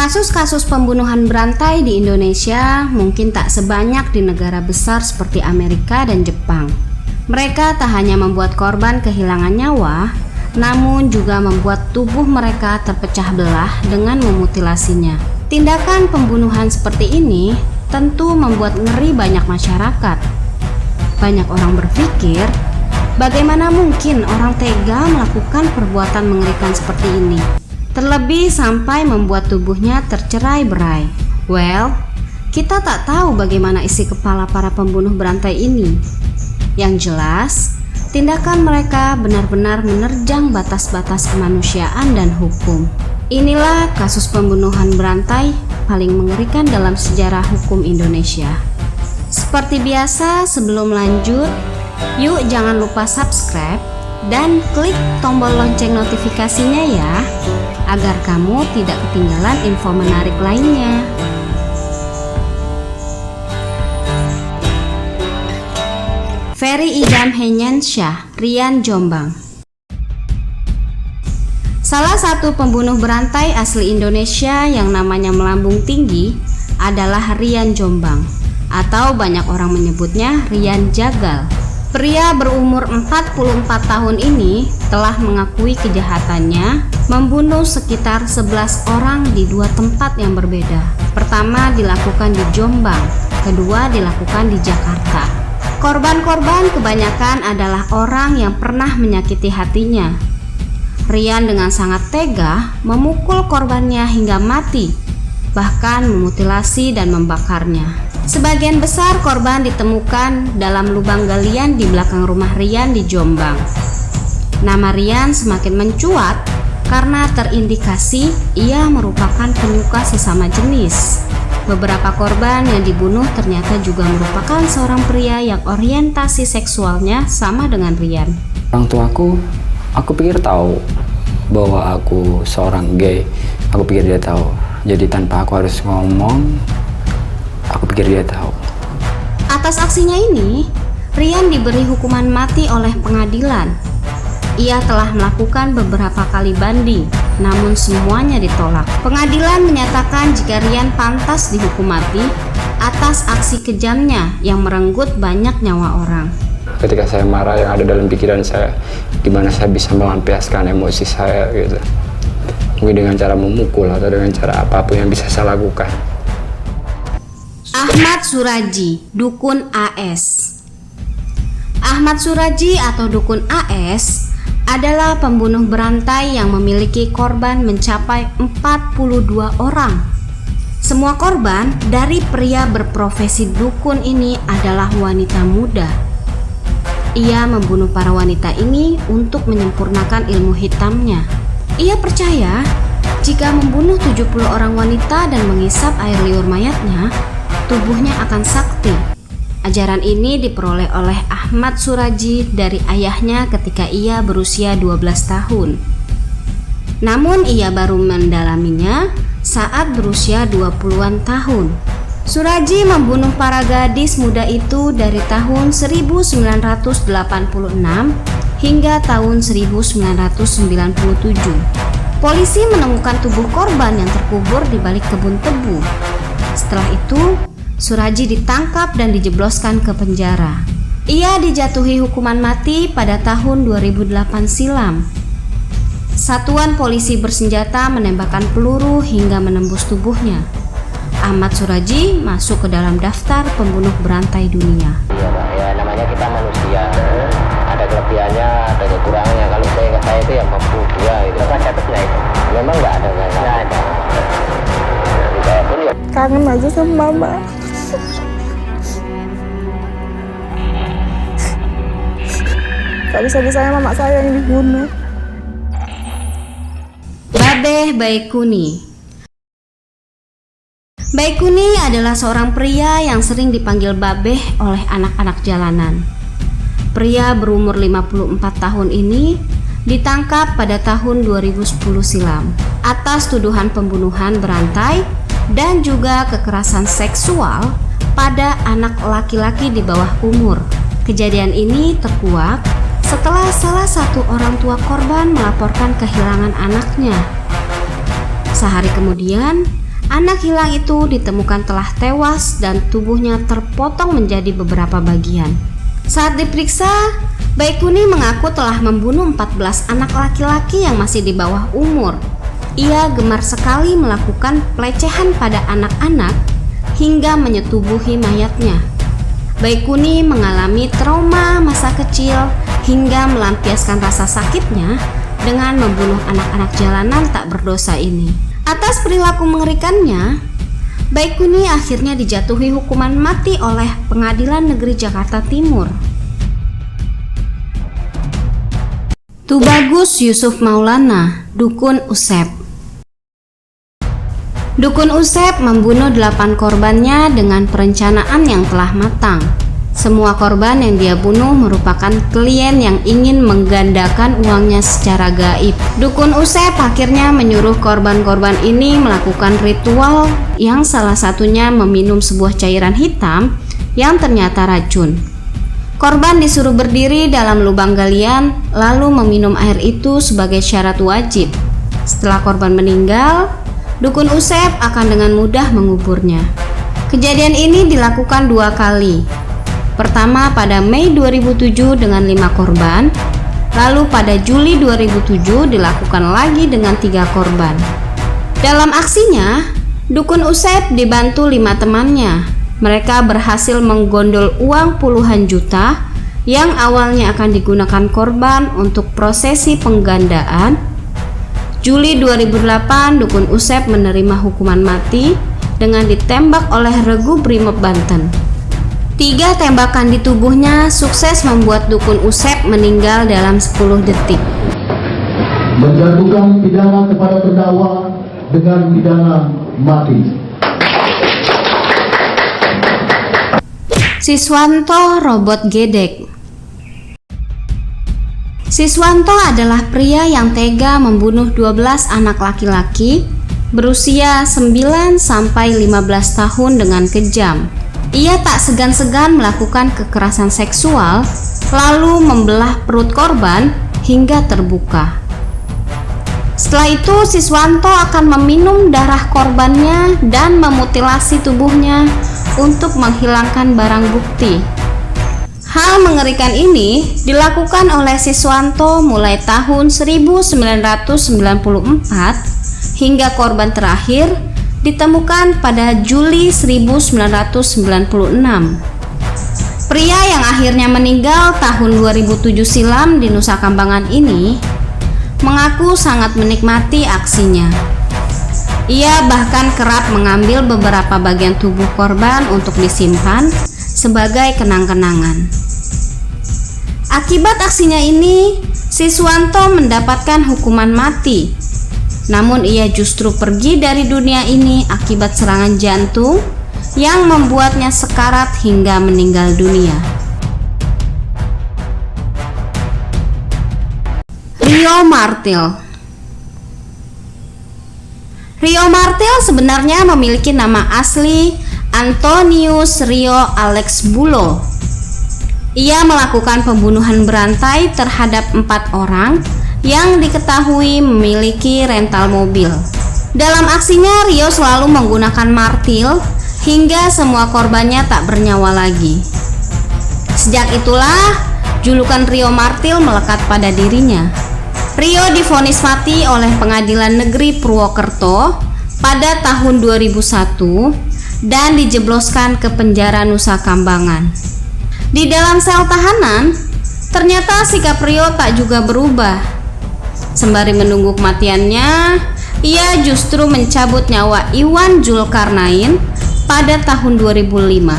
Kasus-kasus pembunuhan berantai di Indonesia mungkin tak sebanyak di negara besar seperti Amerika dan Jepang. Mereka tak hanya membuat korban kehilangan nyawa, namun juga membuat tubuh mereka terpecah belah dengan memutilasinya. Tindakan pembunuhan seperti ini tentu membuat ngeri banyak masyarakat. Banyak orang berpikir, bagaimana mungkin orang tega melakukan perbuatan mengerikan seperti ini? Terlebih sampai membuat tubuhnya tercerai-berai. Well, kita tak tahu bagaimana isi kepala para pembunuh berantai ini. Yang jelas, tindakan mereka benar-benar menerjang batas-batas kemanusiaan dan hukum. Inilah kasus pembunuhan berantai paling mengerikan dalam sejarah hukum Indonesia. Seperti biasa, sebelum lanjut, yuk jangan lupa subscribe dan klik tombol lonceng notifikasinya ya, agar kamu tidak ketinggalan info menarik lainnya. Ferry Idam Henyansyah, Rian, Jombang. Salah satu pembunuh berantai asli Indonesia yang namanya melambung tinggi adalah Rian Jombang, atau banyak orang menyebutnya Rian Jagal. Pria berumur 44 tahun ini telah mengakui kejahatannya membunuh sekitar 11 orang di dua tempat yang berbeda. Pertama dilakukan di Jombang, kedua dilakukan di Jakarta. Korban-korban kebanyakan adalah orang yang pernah menyakiti hatinya. Rian dengan sangat tega memukul korbannya hingga mati, bahkan memutilasi dan membakarnya. Sebagian besar korban ditemukan dalam lubang galian di belakang rumah Rian di Jombang. Nama Rian semakin mencuat karena terindikasi ia merupakan penyuka sesama jenis. Beberapa korban yang dibunuh ternyata juga merupakan seorang pria yang orientasi seksualnya sama dengan Rian. Orang tuaku, aku pikir tahu bahwa aku seorang gay. Aku pikir dia tahu. Jadi tanpa aku harus ngomong, aku pikir dia tahu. Atas aksinya ini, Rian diberi hukuman mati oleh pengadilan. Ia telah melakukan beberapa kali banding, namun semuanya ditolak. Pengadilan menyatakan jika Rian pantas dihukum mati atas aksi kejamnya yang merenggut banyak nyawa orang. Ketika saya marah, yang ada dalam pikiran saya, gimana saya bisa melampiaskan emosi saya gitu. Mungkin dengan cara memukul atau dengan cara apapun yang bisa saya lakukan. Ahmad Suraji, Dukun AS. Ahmad Suraji atau Dukun AS adalah pembunuh berantai yang memiliki korban mencapai 42 orang. Semua korban dari pria berprofesi dukun ini adalah wanita muda. Ia membunuh para wanita ini untuk menyempurnakan ilmu hitamnya. Ia percaya jika membunuh 70 orang wanita dan menghisap air liur mayatnya, tubuhnya akan sakti. Ajaran ini diperoleh oleh Ahmad Suraji dari ayahnya ketika ia berusia 12 tahun. Namun ia baru mendalaminya saat berusia 20-an tahun. Suraji membunuh para gadis muda itu dari tahun 1986 hingga tahun 1997. Polisi menemukan tubuh korban yang terkubur di balik kebun tebu. Setelah itu, Suraji ditangkap dan dijebloskan ke penjara. Ia dijatuhi hukuman mati pada tahun 2008 silam. Satuan polisi bersenjata menembakkan peluru hingga menembus tubuhnya. Ahmad Suraji masuk ke dalam daftar pembunuh berantai dunia. Ya namanya kita manusia, ada kelebihannya, ada kekurangannya. Kalau saya itu yang mampu dua itu. Apa catatnya itu? Memang nggak ada. Saya pun ya kangen aja sama mama. Gak bisa-bisanya mama saya yang dibunuh. Babeh Baikuni. Baikuni adalah seorang pria yang sering dipanggil Babeh oleh anak-anak jalanan. Pria berumur 54 tahun ini ditangkap pada tahun 2010 silam atas tuduhan pembunuhan berantai dan juga kekerasan seksual pada anak laki-laki di bawah umur. Kejadian ini terkuak setelah salah satu orang tua korban melaporkan kehilangan anaknya. Sehari kemudian, Anak hilang itu ditemukan telah tewas dan tubuhnya terpotong menjadi beberapa bagian. Saat diperiksa, Baikuni mengaku telah membunuh 14 anak laki-laki yang masih di bawah umur. Ia gemar sekali melakukan pelecehan pada anak-anak hingga menyetubuhi mayatnya. Baikuni mengalami trauma masa kecil hingga melampiaskan rasa sakitnya dengan membunuh anak-anak jalanan tak berdosa ini. Atas perilaku mengerikannya, Baikuni akhirnya dijatuhi hukuman mati oleh Pengadilan Negeri Jakarta Timur. Tubagus Yusuf Maulana, Dukun Usep. Dukun Usep membunuh 8 korbannya dengan perencanaan yang telah matang. Semua korban yang dia bunuh merupakan klien yang ingin menggandakan uangnya secara gaib. Dukun Usep akhirnya menyuruh korban-korban ini melakukan ritual yang salah satunya meminum sebuah cairan hitam yang ternyata racun. Korban disuruh berdiri dalam lubang galian lalu meminum air itu sebagai syarat wajib. Setelah korban meninggal, Dukun Usep akan dengan mudah menguburnya. Kejadian ini dilakukan 2 kali. Pertama pada Mei 2007 dengan 5 korban, lalu pada Juli 2007 dilakukan lagi dengan 3 korban. Dalam aksinya, Dukun Usep dibantu 5 temannya. Mereka berhasil menggondol uang puluhan juta yang awalnya akan digunakan korban untuk prosesi penggandaan. Juli 2008, Dukun Usep menerima hukuman mati dengan ditembak oleh Regu Brimob Banten. 3 tembakan di tubuhnya sukses membuat Dukun Usep meninggal dalam 10 detik. Menjatuhkan pidana kepada terdakwa dengan pidana mati. Siswanto Robot Gedek. Siswanto adalah pria yang tega membunuh 12 anak laki-laki berusia 9 sampai 15 tahun dengan kejam. Ia tak segan-segan melakukan kekerasan seksual lalu membelah perut korban hingga terbuka. Setelah itu Siswanto akan meminum darah korbannya dan memutilasi tubuhnya untuk menghilangkan barang bukti. Hal mengerikan ini dilakukan oleh Siswanto mulai tahun 1994 hingga korban terakhir ditemukan pada Juli 1996. Pria yang akhirnya meninggal tahun 2007 silam di Nusa Kambangan ini mengaku sangat menikmati aksinya. Ia bahkan kerap mengambil beberapa bagian tubuh korban untuk disimpan sebagai kenang-kenangan. Akibat aksinya ini, Siswanto mendapatkan hukuman mati. Namun ia justru pergi dari dunia ini akibat serangan jantung yang membuatnya sekarat hingga meninggal dunia. Rio Martil. Rio Martil sebenarnya memiliki nama asli Antonius Rio Alex Bulo. Ia melakukan pembunuhan berantai terhadap 4 orang yang diketahui memiliki rental mobil. Dalam aksinya, Rio selalu menggunakan martil hingga semua korbannya tak bernyawa lagi. Sejak itulah, julukan Rio Martil melekat pada dirinya. Rio divonis mati oleh Pengadilan Negeri Purwokerto pada tahun 2001 dan dijebloskan ke penjara Nusa Kambangan. Di dalam sel tahanan, ternyata sikap Rio tak juga berubah. Sembari menunggu kematiannya, ia justru mencabut nyawa Iwan Zulkarnain pada tahun 2005.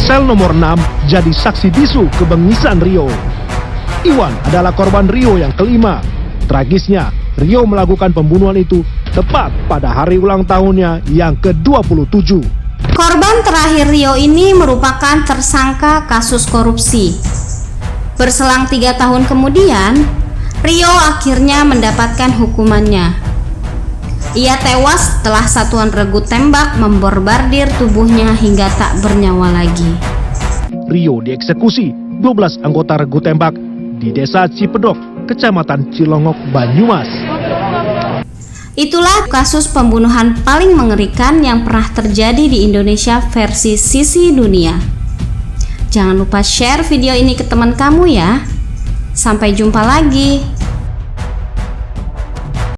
Sel nomor 6 jadi saksi bisu kebengisan Rio. Iwan adalah korban Rio yang kelima. Tragisnya, Rio melakukan pembunuhan itu tepat pada hari ulang tahunnya yang ke-27. Korban terakhir Rio ini merupakan tersangka kasus korupsi. Berselang 3 tahun kemudian, Rio akhirnya mendapatkan hukumannya. Ia tewas setelah satuan regu tembak memborbardir tubuhnya hingga tak bernyawa lagi. Rio dieksekusi 12 anggota regu tembak di Desa Cipedok, Kecamatan Cilongok, Banyumas. Itulah kasus pembunuhan paling mengerikan yang pernah terjadi di Indonesia versi Sisi Dunia. Jangan lupa share video ini ke teman kamu ya. Sampai jumpa lagi.